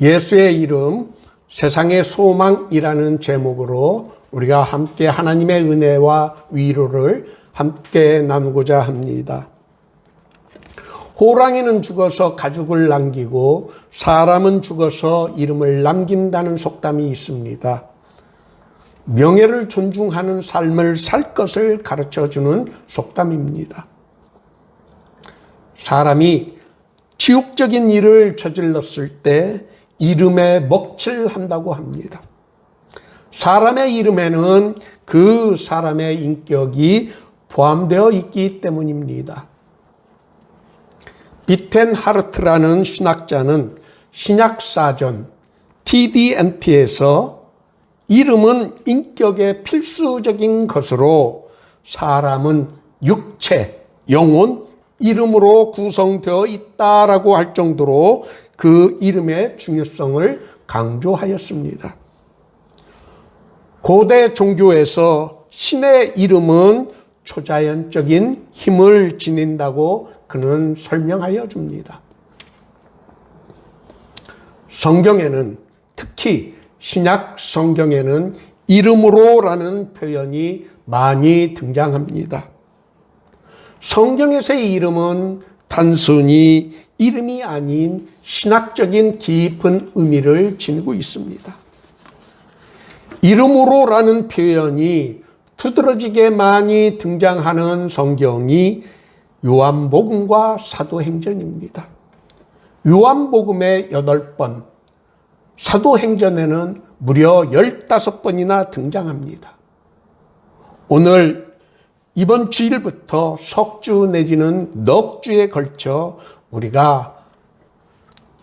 예수의 이름, 세상의 소망이라는 제목으로 우리가 함께 하나님의 은혜와 위로를 함께 나누고자 합니다. 호랑이는 죽어서 가죽을 남기고 사람은 죽어서 이름을 남긴다는 속담이 있습니다. 명예를 존중하는 삶을 살 것을 가르쳐주는 속담입니다. 사람이 지옥적인 일을 저질렀을 때 이름에 먹칠한다고 합니다. 사람의 이름에는 그 사람의 인격이 포함되어 있기 때문입니다. 비텐하르트라는 신학자는 신약사전 TDNT에서 이름은 인격의 필수적인 것으로 사람은 육체, 영혼, 이름으로 구성되어 있다라고 할 정도로 그 이름의 중요성을 강조하였습니다. 고대 종교에서 신의 이름은 초자연적인 힘을 지닌다고 그는 설명하여 줍니다. 성경에는, 특히 신약 성경에는 이름으로라는 표현이 많이 등장합니다. 성경에서의 이름은 단순히 이름이 아닌 신학적인 깊은 의미를 지니고 있습니다. 이름으로라는 표현이 두드러지게 많이 등장하는 성경이 요한복음과 사도행전입니다. 요한복음에 8번, 사도행전에는 무려 15번이나 등장합니다. 오늘 이번 주일부터 석주 내지는 넉 주에 걸쳐 우리가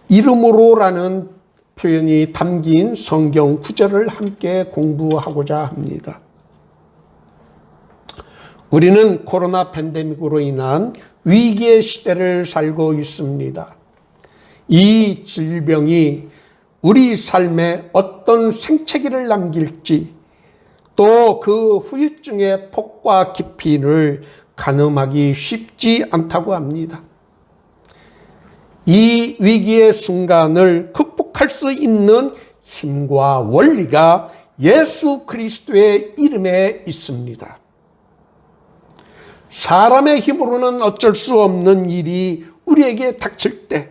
이름으로라는 표현이 담긴 성경 구절을 함께 공부하고자 합니다. 우리는 코로나 팬데믹으로 인한 위기의 시대를 살고 있습니다. 이 질병이 우리 삶에 어떤 생채기를 남길지, 또 그 후유증의 폭과 깊이를 가늠하기 쉽지 않다고 합니다. 이 위기의 순간을 극복할 수 있는 힘과 원리가 예수 그리스도의 이름에 있습니다. 사람의 힘으로는 어쩔 수 없는 일이 우리에게 닥칠 때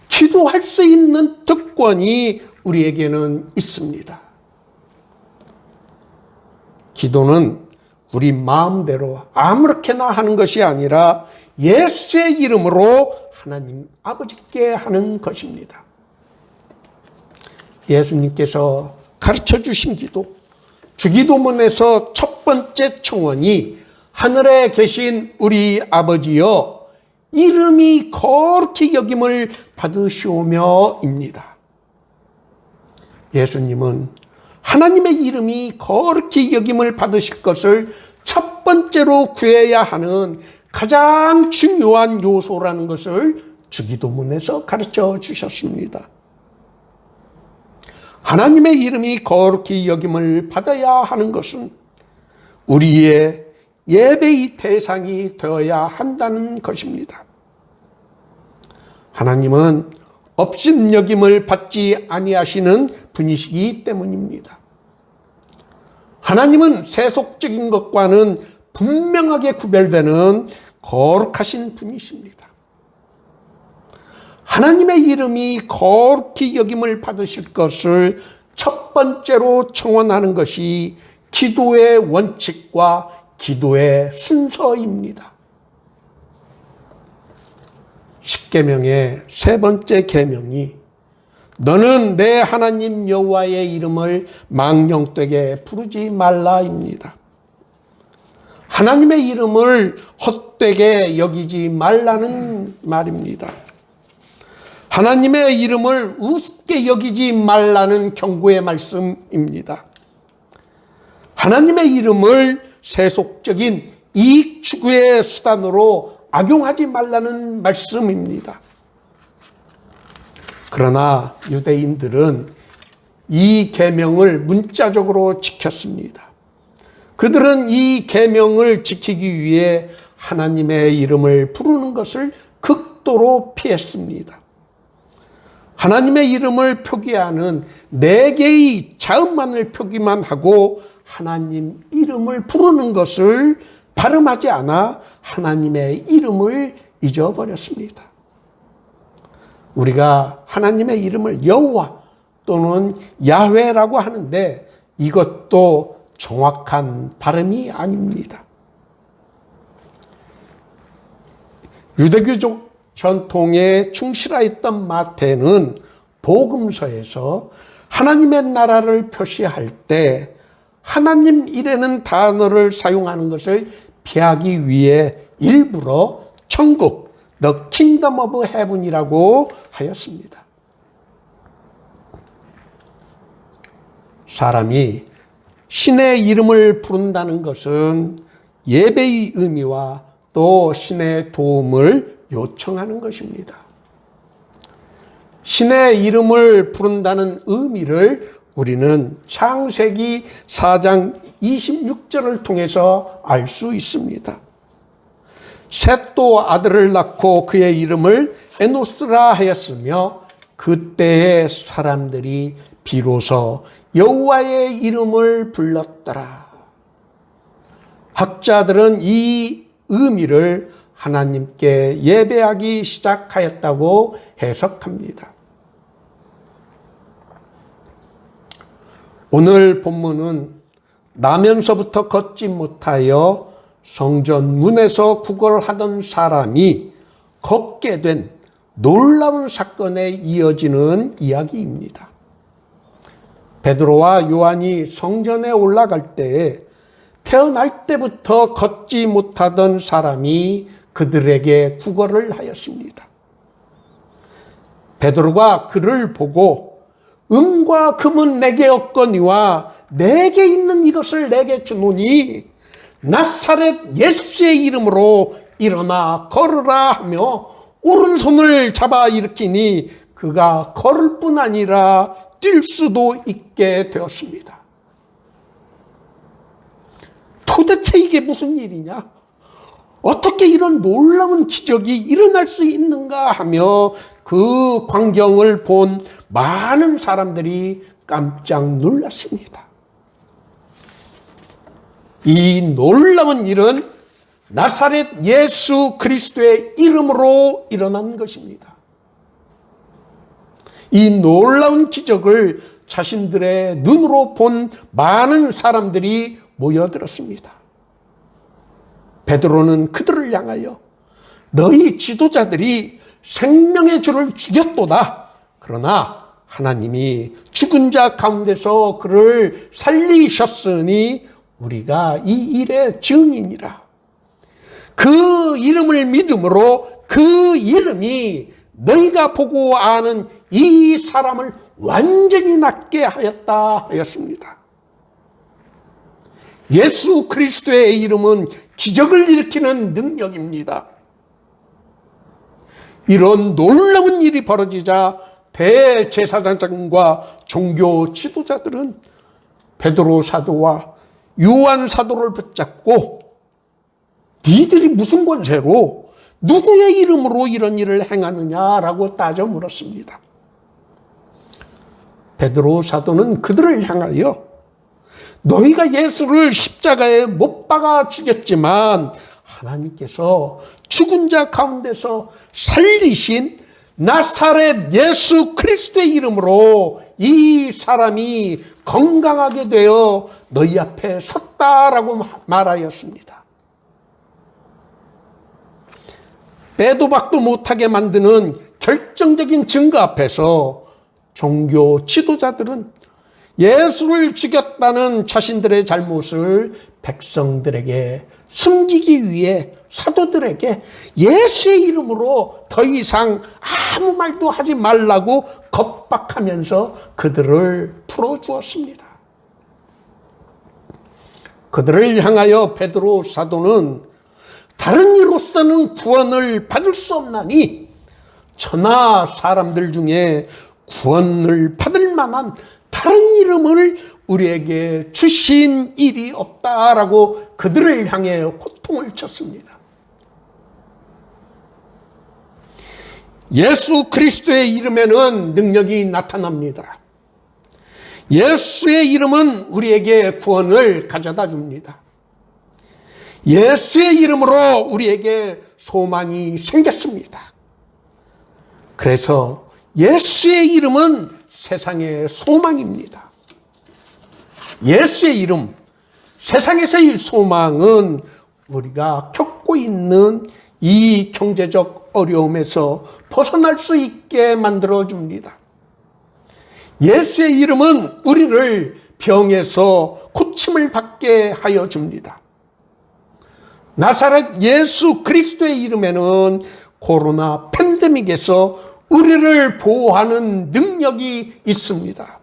기도할 수 있는 특권이 우리에게는 있습니다. 기도는 우리 마음대로 아무렇게나 하는 것이 아니라 예수의 이름으로 하나님 아버지께 하는 것입니다. 예수님께서 가르쳐 주신 기도, 주기도문에서 첫 번째 청원이 하늘에 계신 우리 아버지여 이름이 거룩히 여김을 받으시오며입니다. 예수님은 하나님의 이름이 거룩히 여김을 받으실 것을 첫 번째로 구해야 하는 가장 중요한 요소라는 것을 주기도문에서 가르쳐 주셨습니다. 하나님의 이름이 거룩히 여김을 받아야 하는 것은 우리의 예배의 대상이 되어야 한다는 것입니다. 하나님은 업신여김을 받지 아니하시는 분이시기 때문입니다. 하나님은 세속적인 것과는 분명하게 구별되는 거룩하신 분이십니다. 하나님의 이름이 거룩히 여김을 받으실 것을 첫 번째로 청원하는 것이 기도의 원칙과 기도의 순서입니다. 십계명의 세 번째 계명이 너는 내 하나님 여호와의 이름을 망령되게 부르지 말라입니다. 하나님의 이름을 헛되게 여기지 말라는 말입니다. 하나님의 이름을 우습게 여기지 말라는 경고의 말씀입니다. 하나님의 이름을 세속적인 이익 추구의 수단으로 악용하지 말라는 말씀입니다. 그러나 유대인들은 이 계명을 문자적으로 지켰습니다. 그들은 이 계명을 지키기 위해 하나님의 이름을 부르는 것을 극도로 피했습니다. 하나님의 이름을 표기하는 4개의 자음만을 표기만 하고 하나님 이름을 부르는 것을 발음하지 않아 하나님의 이름을 잊어버렸습니다. 우리가 하나님의 이름을 여호와 또는 야훼라고 하는데 이것도 정확한 발음이 아닙니다. 유대교적 전통에 충실하였던 마태는 복음서에서 하나님의 나라를 표시할 때 하나님 이라는 단어를 사용하는 것을 피하기 위해 일부러 천국, The Kingdom of Heaven이라고 하였습니다. 사람이 신의 이름을 부른다는 것은 예배의 의미와 또 신의 도움을 요청하는 것입니다. 신의 이름을 부른다는 의미를 우리는 창세기 4장 26절을 통해서 알 수 있습니다. 셋도 아들을 낳고 그의 이름을 에노스라 하였으며 그때의 사람들이 비로소 여호와의 이름을 불렀더라. 학자들은 이 의미를 하나님께 예배하기 시작하였다고 해석합니다. 오늘 본문은 나면서부터 걷지 못하여 성전 문에서 구걸하던 사람이 걷게 된 놀라운 사건에 이어지는 이야기입니다. 베드로와 요한이 성전에 올라갈 때에 태어날 때부터 걷지 못하던 사람이 그들에게 구걸을 하였습니다. 베드로가 그를 보고 은과 금은 내게 없거니와 내게 있는 이것을 내게 주노니 나사렛 예수의 이름으로 일어나 걸으라 하며 오른손을 잡아 일으키니 그가 걸을 뿐 아니라 뛸 수도 있게 되었습니다. 도대체 이게 무슨 일이냐? 어떻게 이런 놀라운 기적이 일어날 수 있는가 하며 그 광경을 본 많은 사람들이 깜짝 놀랐습니다. 이 놀라운 일은 나사렛 예수 그리스도의 이름으로 일어난 것입니다. 이 놀라운 기적을 자신들의 눈으로 본 많은 사람들이 모여들었습니다. 베드로는 그들을 향하여 너희 지도자들이 생명의 주를 죽였도다. 그러나 하나님이 죽은 자 가운데서 그를 살리셨으니 우리가 이 일의 증인이라. 그 이름을 믿음으로 그 이름이 너희가 보고 아는 이 사람을 완전히 낫게 하였다 하였습니다. 예수 그리스도의 이름은 기적을 일으키는 능력입니다. 이런 놀라운 일이 벌어지자 대제사장과 종교 지도자들은 베드로 사도와 요한 사도를 붙잡고 니들이 무슨 권세로 누구의 이름으로 이런 일을 행하느냐라고 따져 물었습니다. 베드로 사도는 그들을 향하여 너희가 예수를 십자가에 못 박아 죽였지만 하나님께서 죽은 자 가운데서 살리신 나사렛 예수 그리스도의 이름으로 이 사람이 건강하게 되어 너희 앞에 섰다라고 말하였습니다. 빼도 박도 못하게 만드는 결정적인 증거 앞에서 종교 지도자들은 예수를 죽였다는 자신들의 잘못을 백성들에게 숨기기 위해 사도들에게 예수의 이름으로 더 이상 아무 말도 하지 말라고 겁박하면서 그들을 풀어주었습니다. 그들을 향하여 베드로 사도는 다른 이로서는 구원을 받을 수 없나니 천하 사람들 중에 구원을 받을 만한 다른 이름을 우리에게 주신 일이 없다라고 그들을 향해 호통을 쳤습니다. 예수 그리스도의 이름에는 능력이 나타납니다. 예수의 이름은 우리에게 구원을 가져다 줍니다. 예수의 이름으로 우리에게 소망이 생겼습니다. 그래서 예수의 이름은 세상의 소망입니다. 예수의 이름, 세상에서의 소망은 우리가 겪고 있는 이 경제적 어려움에서 벗어날 수 있게 만들어줍니다. 예수의 이름은 우리를 병에서 고침을 받게 하여 줍니다. 나사렛 예수 그리스도의 이름에는 코로나 팬데믹에서 우리를 보호하는 능력이 있습니다.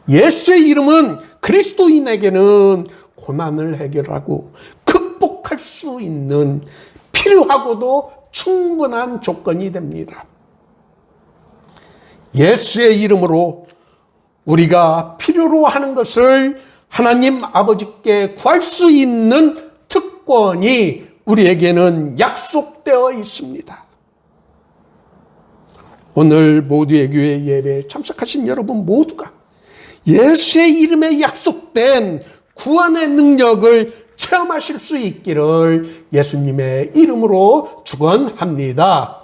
예수의 이름은 그리스도인에게는 고난을 해결하고 극복할 수 있는 필요하고도 충분한 조건이 됩니다. 예수의 이름으로 우리가 필요로 하는 것을 하나님 아버지께 구할 수 있는 특권이 우리에게는 약속되어 있습니다. 오늘 모두의 교회 예배에 참석하신 여러분 모두가 예수의 이름에 약속된 구원의 능력을 체험하실 수 있기를 예수님의 이름으로 축원합니다.